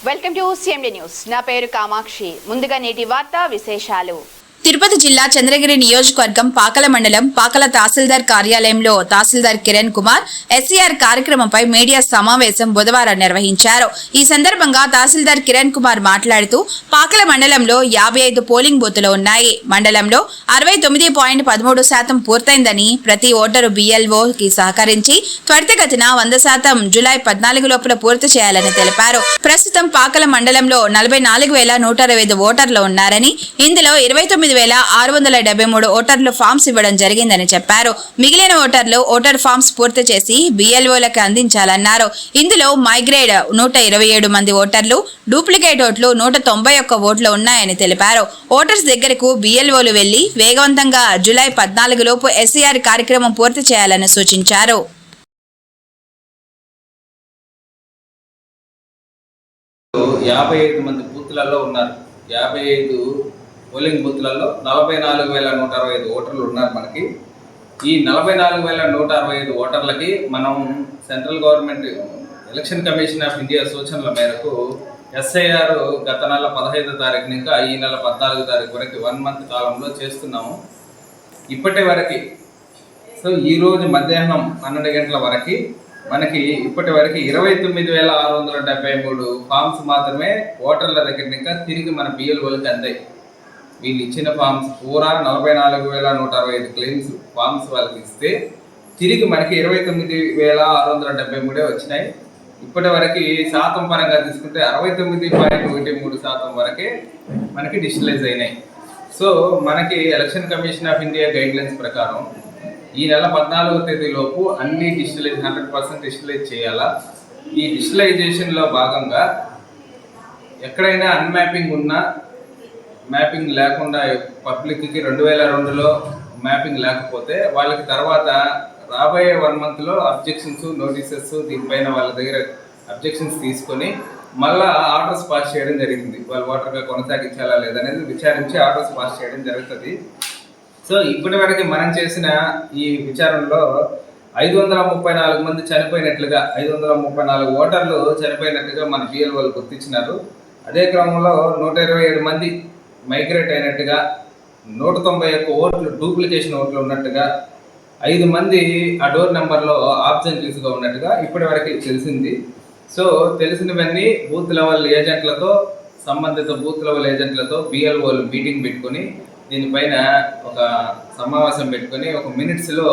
Welcome to CMD news. నా పేరు కామాక్షి. ముందుగా నేటి వార్తా విశేషాలు. తిరుపతి జిల్లా చంద్రగిరి నియోజకవర్గం పాకల మండలం పాకల తహసీల్దార్ కార్యాలయంలో తహసీల్దార్ కిరణ్ కుమార్ ఎస్సీఆర్ కార్యక్రమంపై మీడియా సమావేశం బుధవారం నిర్వహించారు. ఈ సందర్భంగా తహసీల్దార్ కిరణ్ కుమార్ మాట్లాడుతూ పాకల మండలంలో 55 పోలింగ్ బూతులు ఉన్నాయి. మండలంలో 69.13% పూర్తయిందని, ప్రతి ఓటరు BLOకి సహకరించి త్వరితగతిన 100% జూలై 14 లోపల పూర్తి చేయాలని తెలిపారు. ప్రస్తుతం పాకల మండలంలో 44,125 ఓటర్లు ఉన్నారని, ఇందులో 29,673 ఓటర్లు ఫామ్స్ ఇవ్వడం జరిగిందని చెప్పారు. మిగిలిన ఓటర్లు ఓటర్ ఫామ్స్ పూర్తి చేసి BLOలకు అందించాలన్నారు. ఇందులో మైగ్రేడ్ 127 మంది ఓటర్లు, డూప్లికేట్ ఓట్లు 191 ఓట్లు ఉన్నాయని తెలిపారు. ఓటర్స్ దగ్గరకు BLOలు వెళ్లి వేగవంతంగా జూలై 14 లోపు SCR కార్యక్రమం పూర్తి చేయాలని సూచించారు. మంది బూత్లలో ఉన్నారు. 55 పోలింగ్ బూత్లలో 44,165 ఓటర్లు ఉన్నారు. మనకి ఈ 44,165 ఓటర్లకి మనం central government election commission of India సూచనల మేరకు SIR గత నెల 15వ తారీఖు ఇంకా ఈ నెల 14వ తారీఖు వరకు 1 మంత్ కాలంలో చేస్తున్నాము. ఇప్పటి వరకు ఈరోజు మధ్యాహ్నం 12 గంటల వరకు మనకి ఇప్పటి వరకు 29,673 ఫామ్స్ మాత్రమే ఓటర్ల దగ్గర ఇంకా తిరిగి మన BLOలకి అందాయి. వీళ్ళు ఇచ్చిన ఫామ్స్ పూరా 44,165 క్లెయిమ్స్ ఫామ్స్ వాళ్ళకి ఇస్తే తిరిగి మనకి 29,673 వచ్చినాయి. ఇప్పటి వరకు శాతం పరంగా తీసుకుంటే 69.13% వరకే మనకి డిజిటలైజ్ అయినాయి. సో మనకి election commission of India guidelines ప్రకారం ఈ నెల 14వ తేదీలోపు అన్ని 100% డిజిటలైజ్ చేయాలా. ఈ డిజిటలైజేషన్లో భాగంగా ఎక్కడైనా అన్మ్యాపింగ్ ఉన్నా, మ్యాపింగ్ లేకుండా పబ్లిక్కి 2002లో మ్యాపింగ్ లేకపోతే వాళ్ళకి తర్వాత రాబోయే 1 మంత్లో అబ్జెక్షన్స్, నోటీసెస్ దీనిపైన వాళ్ళ దగ్గర అబ్జెక్షన్స్ తీసుకొని మళ్ళా ఆర్డర్స్ పాస్ చేయడం జరిగింది. వాళ్ళు ఓటర్గా కొనసాగించాలా లేదనేది విచారించి ఆర్డర్స్ పాస్ చేయడం జరుగుతుంది. సో ఇప్పటి వరకు మనం చేసిన ఈ విచారణలో 534 మంది చనిపోయినట్లుగా, 534 ఓటర్లు చనిపోయినట్టుగా మన BLOలు గుర్తించినారు. అదే క్రమంలో 127 మంది మైగ్రేట్ అయినట్టుగా, 191 ఓట్లు డూప్లికేషన్ ఓట్లు ఉన్నట్టుగా, 5 మంది ఆ డోర్ నెంబర్లో ఆబ్సెంటీస్గా ఉన్నట్టుగా ఇప్పటి వరకు తెలిసింది. సో తెలిసినవన్నీ బూత్ లెవెల్ ఏజెంట్లతో, సంబంధిత బూత్ లెవెల్ ఏజెంట్లతో BLOలు మీటింగ్ పెట్టుకొని దీనిపైన ఒక సమావేశం పెట్టుకొని ఒక మినిట్స్లో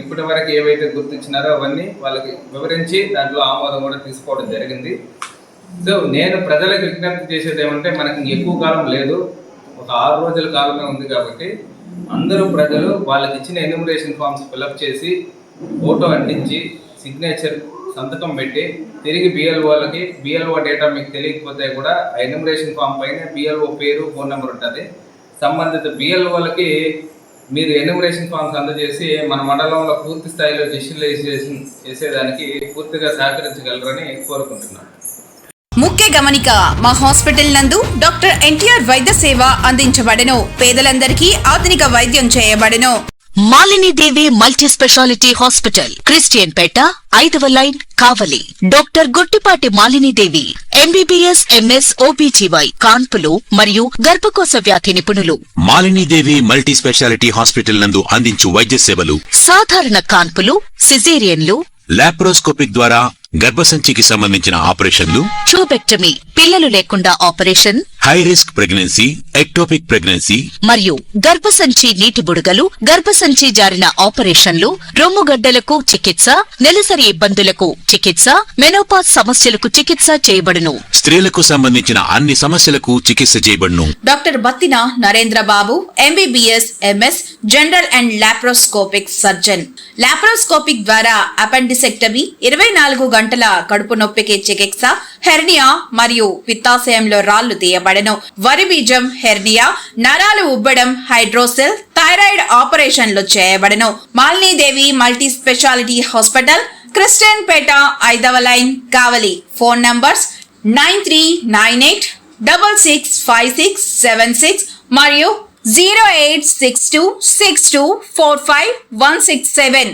ఇప్పటి వరకు ఏవైతే గుర్తించినారో అవన్నీ వాళ్ళకి వివరించి దాంట్లో ఆమోదం కూడా తీసుకోవడం జరిగింది. సో నేను ప్రజలకు విజ్ఞప్తి చేసేది ఏమంటే, మనకి ఎక్కువ కాలం లేదు, ఒక 6 రోజుల కాలమే ఉంది. కాబట్టి అందరూ ప్రజలు వాళ్ళకి ఇచ్చిన ఎన్యూమరేషన్ ఫామ్స్ ఫిలప్ చేసి ఫోటో అంటించి సిగ్నేచర్ సంతకం పెట్టి తిరిగి BLOలకి, BLO డేటా మీకు తెలియకపోతే కూడా ఆ ఎన్యూమరేషన్ ఫామ్ పైన BLO పేరు, ఫోన్ నెంబర్ ఉంటుంది. సంబంధిత BLOలకి మీరు ఎన్యూమరేషన్ ఫామ్స్ అందజేసి మన మండలంలో పూర్తి స్థాయిలో డిజిటలైజేషన్ చేసేదానికి పూర్తిగా సహకరించగలరని కోరుకుంటున్నాను. ముఖ్య గమనిక, మా హాస్పిటల్ నందు డాక్టర్ NTR వైద్య సేవ అందించబడెను. పేదలందరికీ ఆధునిక వైద్యం చేయబడెను. మాలిని దేవి multi speciality hospital, Christian Peta, 5వ లైన్, కావలి. డాక్టర్ గుట్టిపాటి మాలిని దేవి MBBS MS OBGY కాన్పులు మరియు గర్భకోశ వ్యాధి నిపుణులు. మాలిని దేవి మల్టీ స్పెషాలిటీ హాస్పిటల్ నందు అందించు వైద్య సేవలు: సాధారణ కాన్పులు, సిజేరియన్లు, లాప్రోస్కోపిక్ ద్వారా గర్భసంచికి సంబంధించిన ఆపరేషన్లు, ట్యూబెక్టమీ, పిల్లలు లేకుండా operation, high risk pregnancy, ectopic pregnancy మరియు గర్భసంచి నీటి బుడగలు, గర్భసంచి జారిన ఆపరేషన్లు, రొమ్ముగడ్డలకు చికిత్స, నెలసరి ఇబ్బందులకు చికిత్స, మెనోపాజ్ సమస్యలకు చికిత్స చేయబడును. స్త్రీలకు సంబంధించిన అన్ని సమస్యలకు చికిత్స చేయబడును. Doctor Battina Narendra Babu MBBS MS general and laparoscopic surgeon. Laparoscopic ద్వారా అపెండిసెక్టమీ, 24 గంటల కడుపు నొప్పికి చికిత్స, హెర్నియా మరియు పిత్తాశయంలో రాళ్లు తీయబడెను. వరి బీజం, హెర్నియా, నరాలు ఉబ్బడం, హైడ్రోసెల్, థైరాయిడ్ ఆపరేషన్లు చేయబడెను. Malinidevi multi speciality hospital, Christian Peta, 5వ లైన్, కావలి. ఫోన్ నంబర్స్ 9398665676 మరియు 08626245167.